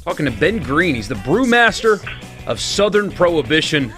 Talking to Ben Green. He's the brewmaster of Southern Prohibition,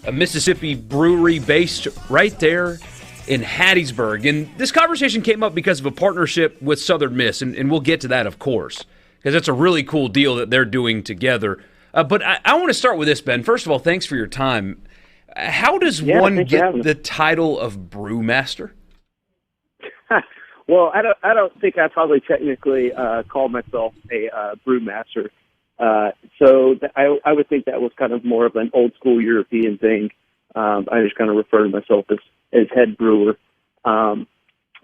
a Mississippi brewery based right there in Hattiesburg. And this conversation came up because of a partnership with Southern Miss, and we'll get to that, of course, because it's a really cool deal that they're doing together. But I want to start with this, Ben. First of all, thanks for your time. How does one get the title of brewmaster? Well, I don't think I probably technically call myself a brewmaster. So I would think that was kind of more of an old school European thing. I just kind of refer to myself as head brewer,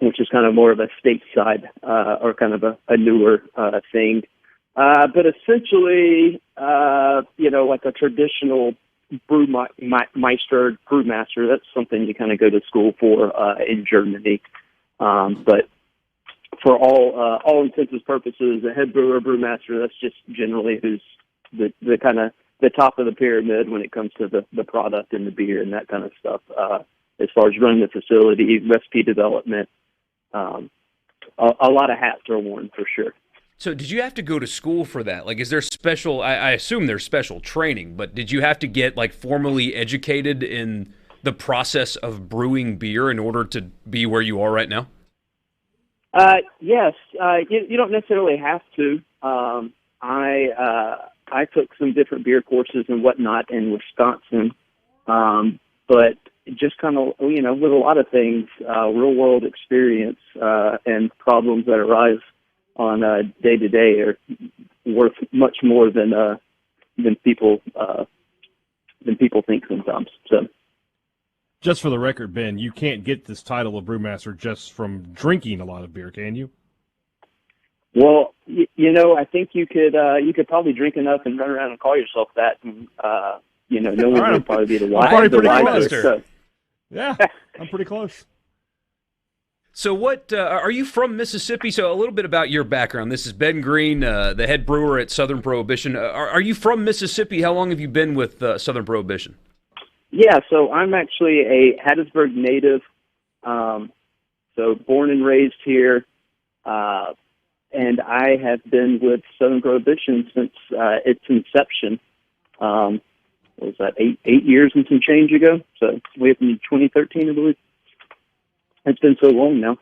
which is kind of more of a stateside or kind of a newer thing. But essentially, like a traditional brewmaster, that's something you kind of go to school for in Germany. But for all intents and purposes, a head brewer, brewmaster, that's just generally who's the kind of the top of the pyramid when it comes to the product and the beer and that kind of stuff. As far as running the facility, recipe development, a lot of hats are worn for sure. So did you have to go to school for that? Like, is there special, I assume there's special training, but did you have to get, like, formally educated in the process of brewing beer in order to be where you are right now? Yes. You don't necessarily have to. I took some different beer courses and whatnot in Wisconsin, but just kind of, with a lot of things, real-world experience and problems that arise on day-to-day are worth much more than people think sometimes. So, just for the record, Ben, you can't get this title of brewmaster just from drinking a lot of beer, can you? Well, I think you could probably drink enough and run around and call yourself that, and no one would probably be the wiser. So. Yeah, I'm pretty close. So what, are you from Mississippi? So a little bit about your background. This is Ben Green, the head brewer at Southern Prohibition. Are you from Mississippi? How long have you been with Southern Prohibition? Yeah, so I'm actually a Hattiesburg native, so born and raised here, and I have been with Southern Prohibition since its inception. What was that, eight years and some change ago? So we opened in 2013, I believe. It's been so long now.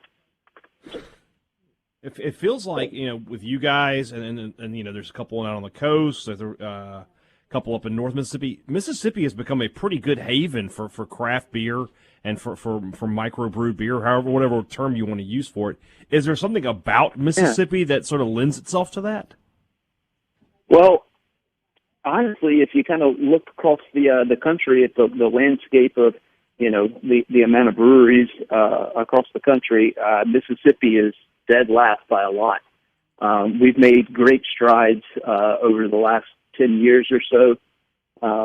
It feels like, with you guys, and there's a couple out on the coast, there's a couple up in North Mississippi. Mississippi has become a pretty good haven for craft beer and for microbrewed beer, whatever term you want to use for it. Is there something about Mississippi that sort of lends itself to that? Well, honestly, if you kind of look across the country at the landscape of the amount of breweries across the country, Mississippi is dead last by a lot. We've made great strides over the last 10 years or so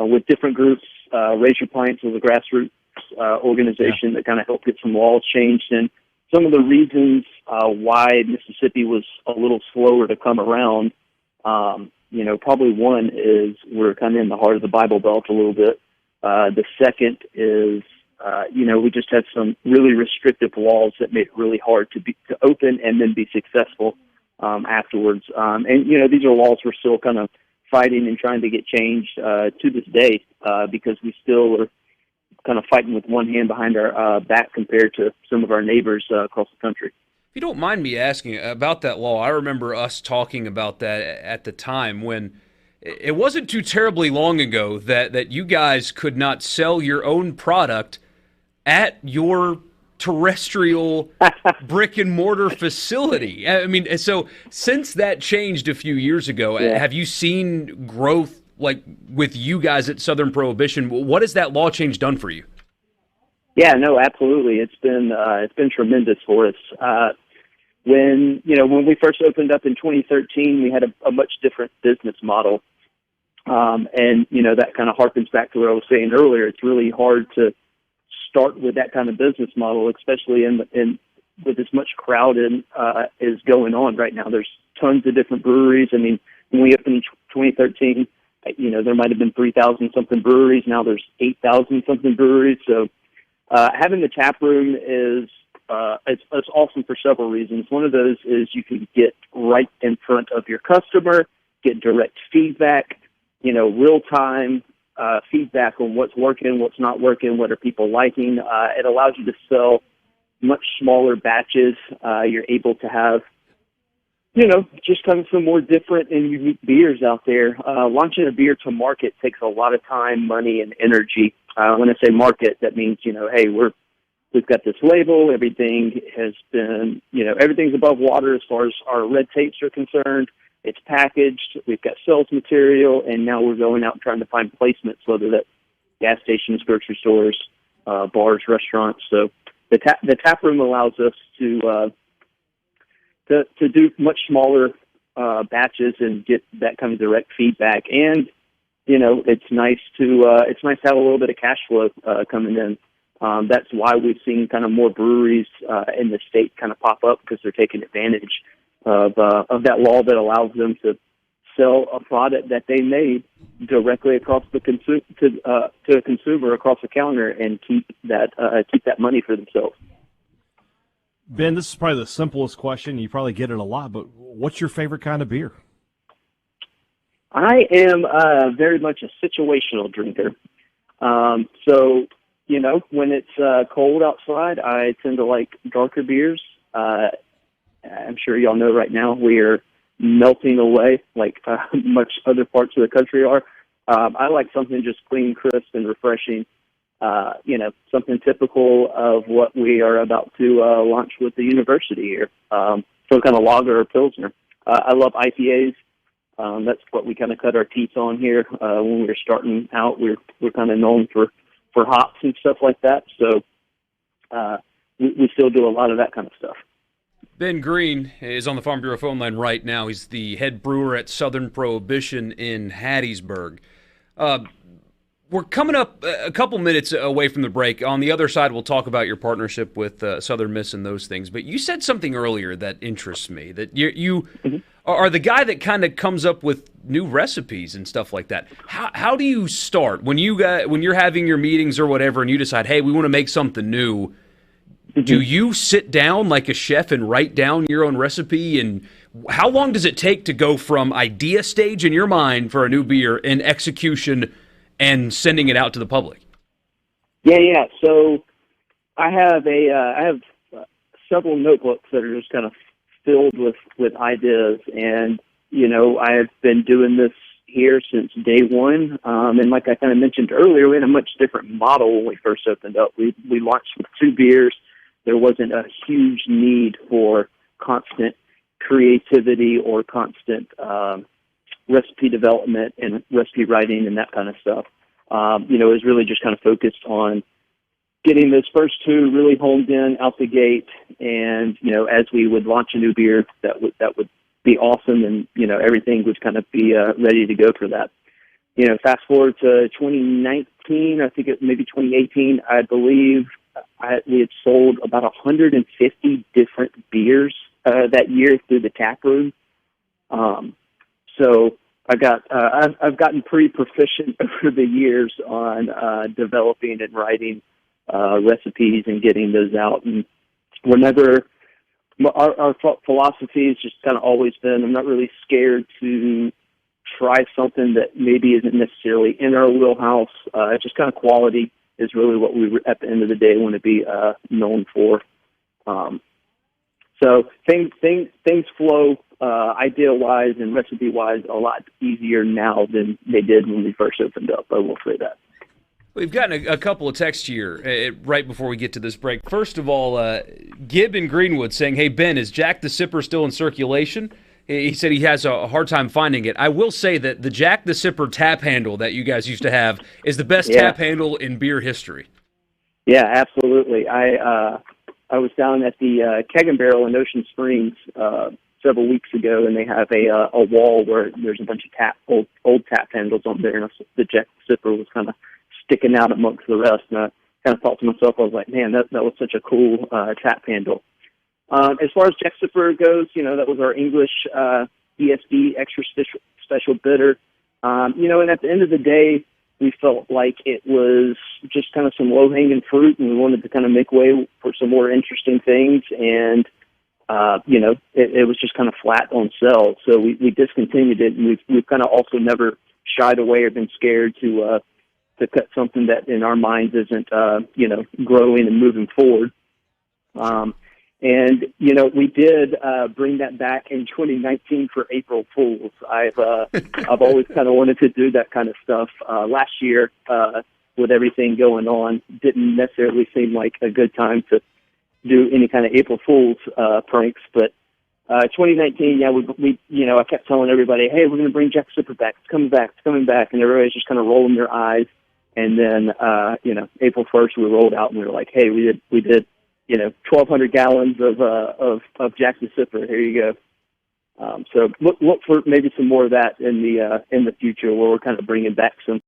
with different groups. Raise Your Pints was a grassroots organization that kind of helped get some laws changed. And some of the reasons why Mississippi was a little slower to come around, probably one is we're kind of in the heart of the Bible Belt a little bit. The second is, we just had some really restrictive laws that made it really hard to open and then be successful afterwards. And these are laws we're still kind of fighting and trying to get changed to this day because we still are kind of fighting with one hand behind our back compared to some of our neighbors across the country. If you don't mind me asking about that law, I remember us talking about that at the time when it wasn't too terribly long ago that you guys could not sell your own product at your terrestrial brick and mortar facility. I mean, so since that changed a few years ago, have you seen growth like with you guys at Southern Prohibition? What has that law change done for you? Yeah, no, absolutely. It's been tremendous for us. When we first opened up in 2013, we had a much different business model. And that kind of harkens back to what I was saying earlier. It's really hard to start with that kind of business model, especially in with as much crowded is going on right now. There's tons of different breweries. I mean, when we opened in 2013, there might have been 3,000 something breweries. Now there's 8,000 something breweries. So having the tap room is it's awesome for several reasons. One of those is you can get right in front of your customer. get direct feedback, real time feedback on what's working, what's not working, what are people liking. It allows you to sell much smaller batches. You're able to have, just kind of some more different and unique beers out there. Launching a beer to market takes a lot of time, money, and energy. When I say market, that means, hey, we've got this label. Everything has been, everything's above water as far as our red tapes are concerned. It's packaged. We've got sales material, and now we're going out and trying to find placements, whether that's gas stations, grocery stores, bars, restaurants. So the tap room allows us to do much smaller batches and get that kind of direct feedback. And it's nice to have a little bit of cash flow coming in. That's why we've seen kind of more breweries in the state kind of pop up, because they're taking advantage of that law that allows them to sell a product that they made directly across the to a consumer across the counter and keep that money for themselves. Ben, this is probably the simplest question. You probably get it a lot, but what's your favorite kind of beer? I am very much a situational drinker. So, when it's cold outside, I tend to like darker beers. I'm sure y'all know right now we are melting away like much other parts of the country are. I like something just clean, crisp, and refreshing. Something typical of what we are about to launch with the university here. Some kind of lager or pilsner. I love IPAs. That's what we kind of cut our teeth on here. When we were starting out, we're kind of known for hops and stuff like that. So we still do a lot of that kind of stuff. Ben Green is on the Farm Bureau phone line right now. He's the head brewer at Southern Prohibition in Hattiesburg. We're coming up a couple minutes away from the break. On the other side, we'll talk about your partnership with Southern Miss and those things. But you said something earlier that interests me, that you are the guy that kind of comes up with new recipes and stuff like that. How do you start when you're having your meetings or whatever, and you decide, hey, we want to make something new? Do you sit down like a chef and write down your own recipe? And how long does it take to go from idea stage in your mind for a new beer and execution and sending it out to the public? Yeah. So I have several notebooks that are just kind of filled with ideas, and I have been doing this here since day one. And like I kind of mentioned earlier, we had a much different model when we first opened up. We launched with 2 beers. There wasn't a huge need for constant creativity or constant recipe development and recipe writing and that kind of stuff. It was really just kind of focused on getting those first 2 really honed in out the gate. And, as we would launch a new beer, that would be awesome. And, everything would kind of be ready to go for that. Fast forward to 2019, I think it maybe 2018, I believe we had sold about 150 different beers that year through the tap room. So I've gotten pretty proficient over the years on developing and writing recipes and getting those out. And whenever our philosophy has just kind of always been, I'm not really scared to try something that maybe isn't necessarily in our wheelhouse. Just kind of quality is really what we, at the end of the day, want to be known for. So things flow idea-wise and recipe-wise a lot easier now than they did when we first opened up. I will say that. We've gotten a couple of texts here right before we get to this break. First of all, Gib in Greenwood saying, hey, Ben, is Jack the Sipper still in circulation? He said he has a hard time finding it. I will say that the Jack the Sipper tap handle that you guys used to have is the best tap handle in beer history. Yeah, absolutely. I was down at the Keg and Barrel in Ocean Springs several weeks ago, and they have a wall where there's a bunch of old tap handles on there, and the Jack the Sipper was kind of sticking out amongst the rest. And I kind of thought to myself, I was like, man, that was such a cool tap handle. As far as Jack Sipper goes, that was our English ESB extra special bitter. And at the end of the day, we felt like it was just kind of some low-hanging fruit, and we wanted to kind of make way for some more interesting things. And it was just kind of flat on sales. So we discontinued it, and we've kind of also never shied away or been scared to cut something that in our minds isn't, growing and moving forward. We did bring that back in 2019 for April Fools. I've always kind of wanted to do that kind of stuff. Last year, with everything going on, didn't necessarily seem like a good time to do any kind of April Fools pranks. But 2019, I kept telling everybody, hey, we're going to bring Jack Super back. It's coming back. It's coming back. And everybody's just kind of rolling their eyes. And then, April 1st, we rolled out and we were like, hey, we did 1,200 gallons of Jackson Sipper. Here you go. So look for maybe some more of that in the future, where we're kind of bringing back some